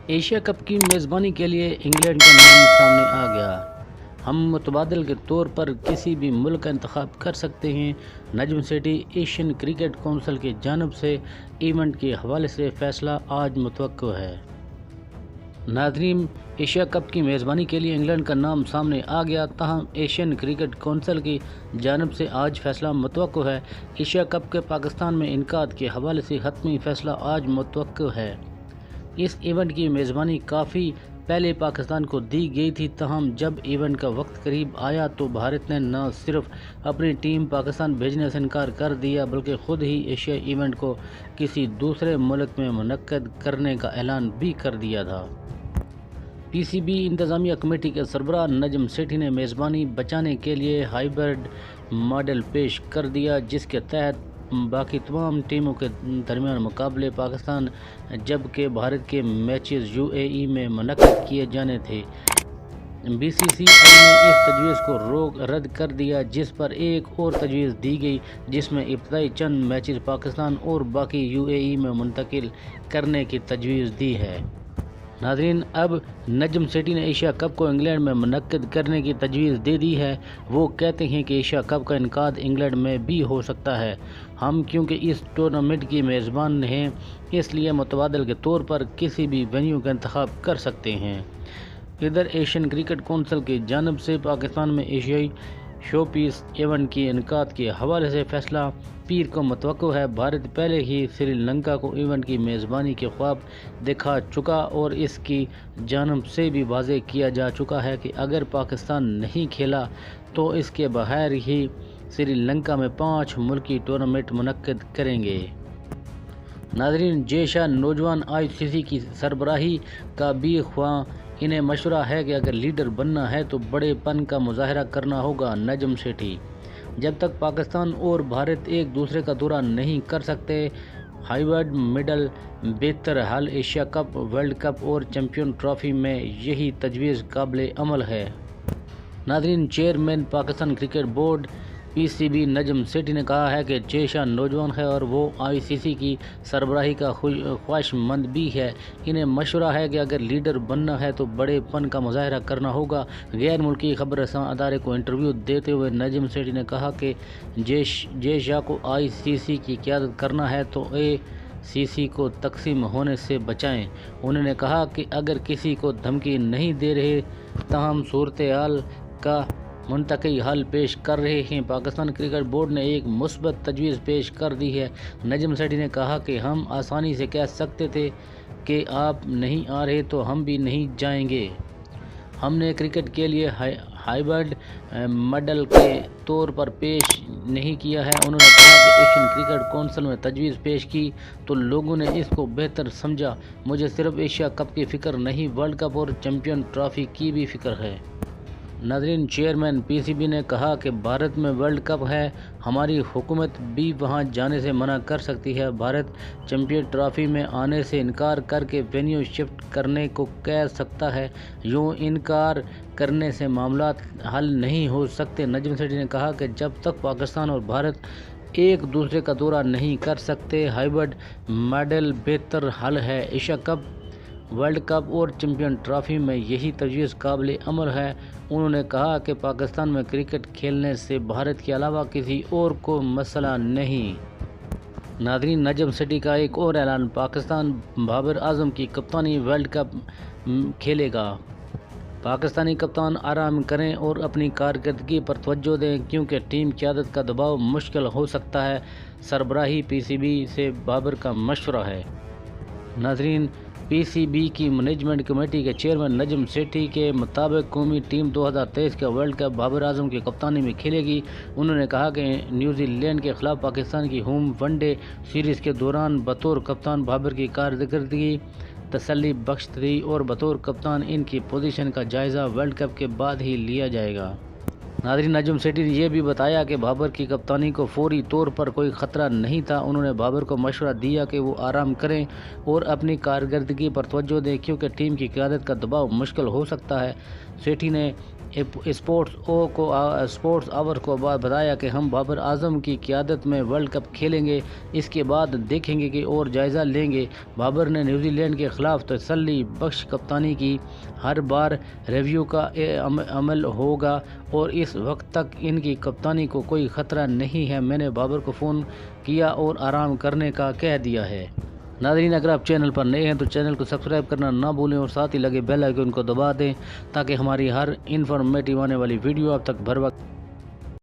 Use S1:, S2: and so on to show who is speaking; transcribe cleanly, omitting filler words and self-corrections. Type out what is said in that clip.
S1: Asia cup کی میزبانی کے لیے انگلینڈ کا نام سامنے آ گیا۔ ہم متبادل کے طور پر کسی بھی ملک کا انتخاب کر سکتے ہیں۔ Najam Sethi Asian cricket council کی جانب سے ایونٹ کے حوالے سے فیصلہ آج متوقع ہے۔ ناظرین، ایشیا کپ کی میزبانی کے لیے انگلینڈ کا نام سامنے آ گیا، تاہم ایشین کرکٹ کونسل کی جانب سے آج فیصلہ متوقع ہے۔ ایشیا کپ کے پاکستان میں انعقاد کے حوالے سے حتمی فیصلہ آج متوقع ہے۔ اس ایونٹ کی میزبانی کافی پہلے پاکستان کو دی گئی تھی، تاہم جب ایونٹ کا وقت قریب آیا تو بھارت نے نہ صرف اپنی ٹیم پاکستان بھیجنے سے انکار کر دیا بلکہ خود ہی ایشیا ایونٹ کو کسی دوسرے ملک میں منعقد کرنے کا اعلان بھی کر دیا تھا۔ پی سی بی انتظامیہ کمیٹی کے سربراہ نجم سیٹھی نے میزبانی بچانے کے لیے ہائیبرڈ ماڈل پیش کر دیا، جس کے تحت باقی تمام ٹیموں کے درمیان مقابلے پاکستان جبکہ بھارت کے میچز یو اے ای میں منعقد کیے جانے تھے۔ بی سی سی آئی نے اس تجویز کو رد کر دیا، جس پر ایک اور تجویز دی گئی جس میں ابتدائی چند میچز پاکستان اور باقی یو اے ای میں منتقل کرنے کی تجویز دی ہے۔ ناظرین، اب نجم سیٹھی نے ایشیا کپ کو انگلینڈ میں منعقد کرنے کی تجویز دے دی ہے۔ وہ کہتے ہیں کہ ایشیا کپ کا انعقاد انگلینڈ میں بھی ہو سکتا ہے۔ ہم کیونکہ اس ٹورنامنٹ کی میزبان ہیں، اس لیے متبادل کے طور پر کسی بھی وینیو کا انتخاب کر سکتے ہیں۔ ادھر ایشین کرکٹ کونسل کی جانب سے پاکستان میں ایشیائی شو پیس ایونٹ کے انعقاد کے حوالے سے فیصلہ پیر کو متوقع ہے۔ بھارت پہلے ہی سری لنکا کو ایونٹ کی میزبانی کے خواب دکھا چکا اور اس کی جانب سے بھی واضح کیا جا چکا ہے کہ اگر پاکستان نہیں کھیلا تو اس کے بغیر ہی سری لنکا میں 5 ملکی ٹورنامنٹ منعقد کریں گے۔ ناظرین، جے شاہ نوجوان آئی سی سی کی سربراہی کا بھی خواہاں انہیں مشورہ ہے کہ اگر لیڈر بننا ہے تو بڑے پن کا مظاہرہ کرنا ہوگا۔ نجم سیٹھی: جب تک پاکستان اور بھارت ایک دوسرے کا دورہ نہیں کر سکتے، ہائیبرڈ ماڈل بہتر حل۔ ایشیا کپ، ورلڈ کپ اور چیمپئن ٹرافی میں یہی تجویز قابل عمل ہے۔ ناظرین، چیئرمین پاکستان کرکٹ بورڈ پی سی بی نجم سیٹھی نے کہا ہے کہ جے شاہ نوجوان ہے اور وہ آئی سی سی کی سربراہی کا خواہش مند بھی ہے۔ انہیں مشورہ ہے کہ اگر لیڈر بننا ہے تو بڑے پن کا مظاہرہ کرنا ہوگا۔ غیر ملکی خبر رساں ادارے کو انٹرویو دیتے ہوئے نجم سیٹھی نے کہا کہ جے شاہ کو آئی سی سی کی قیادت کرنا ہے تو اے سی سی کو تقسیم ہونے سے بچائیں۔ انہوں نے کہا کہ اگر کسی کو دھمکی نہیں دے رہے، تاہم صورتحال کا منطقی حل پیش کر رہے ہیں۔ پاکستان کرکٹ بورڈ نے ایک مثبت تجویز پیش کر دی ہے۔ نجم سیٹھی نے کہا کہ ہم آسانی سے کہہ سکتے تھے کہ آپ نہیں آ رہے تو ہم بھی نہیں جائیں گے۔ ہم نے کرکٹ کے لیے ہائیبرڈ ماڈل کے طور پر پیش نہیں کیا ہے۔ انہوں نے کہا کہ ایشین کرکٹ کونسل میں تجویز پیش کی تو لوگوں نے اس کو بہتر سمجھا۔ مجھے صرف ایشیا کپ کی فکر نہیں، ورلڈ کپ اور چیمپئن ٹرافی کی بھی فکر ہے۔ ناظرین، چیئرمین پی سی بی نے کہا کہ بھارت میں ورلڈ کپ ہے، ہماری حکومت بھی وہاں جانے سے منع کر سکتی ہے۔ بھارت چیمپئن ٹرافی میں آنے سے انکار کر کے وینیو شفٹ کرنے کو کہہ سکتا ہے۔ یوں انکار کرنے سے معاملات حل نہیں ہو سکتے۔ نجم سیٹھی نے کہا کہ جب تک پاکستان اور بھارت ایک دوسرے کا دورہ نہیں کر سکتے، ہائیبرڈ ماڈل بہتر حل ہے۔ ایشیا کپ، ورلڈ کپ اور چیمپئن ٹرافی میں یہی تجویز قابل عمل ہے۔ انہوں نے کہا کہ پاکستان میں کرکٹ کھیلنے سے بھارت کے علاوہ کسی اور کو مسئلہ نہیں۔ ناظرین، نجم سیٹھی کا ایک اور اعلان: پاکستان بابر اعظم کی کپتانی ورلڈ کپ کھیلے گا۔ پاکستانی کپتان آرام کریں اور اپنی کارکردگی پر توجہ دیں کیونکہ ٹیم قیادت کا دباؤ مشکل ہو سکتا ہے۔ سربراہی پی سی بی سے بابر کا مشورہ ہے۔ ناظرین، پی سی بی کی مینجمنٹ کمیٹی کے چیئرمین نجم سیٹھی کے مطابق قومی ٹیم 2023 کا ورلڈ کپ بابر اعظم کی کپتانی میں کھیلے گی۔ انہوں نے کہا کہ نیوزی لینڈ کے خلاف پاکستان کی ہوم ون ڈے سیریز کے دوران بطور کپتان بابر کی کارکردگی تسلی بخش تھی اور بطور کپتان ان کی پوزیشن کا جائزہ ورلڈ کپ کے بعد ہی لیا جائے گا۔ ناظرین، نجم سیٹھی نے یہ بھی بتایا کہ بابر کی کپتانی کو فوری طور پر کوئی خطرہ نہیں تھا۔ انہوں نے بابر کو مشورہ دیا کہ وہ آرام کریں اور اپنی کارکردگی پر توجہ دیں کیونکہ ٹیم کی قیادت کا دباؤ مشکل ہو سکتا ہے۔ سیٹھی نے اسپورٹس آور کو بتایا کہ ہم بابر اعظم کی قیادت میں ورلڈ کپ کھیلیں گے، اس کے بعد دیکھیں گے کہ اور جائزہ لیں گے۔ بابر نے نیوزی لینڈ کے خلاف تسلی بخش کپتانی کی، ہر بار ریویو کا عمل ہوگا اور اس وقت تک ان کی کپتانی کو کوئی خطرہ نہیں ہے۔ میں نے بابر کو فون کیا اور آرام کرنے کا کہہ دیا ہے۔ ناظرین، اگر آپ چینل پر نئے ہیں تو چینل کو سبسکرائب کرنا نہ بھولیں اور ساتھ ہی لگے بیل آئیکن کو دبا دیں تاکہ ہماری ہر انفارمیٹیو آنے والی ویڈیو آپ تک بر وقت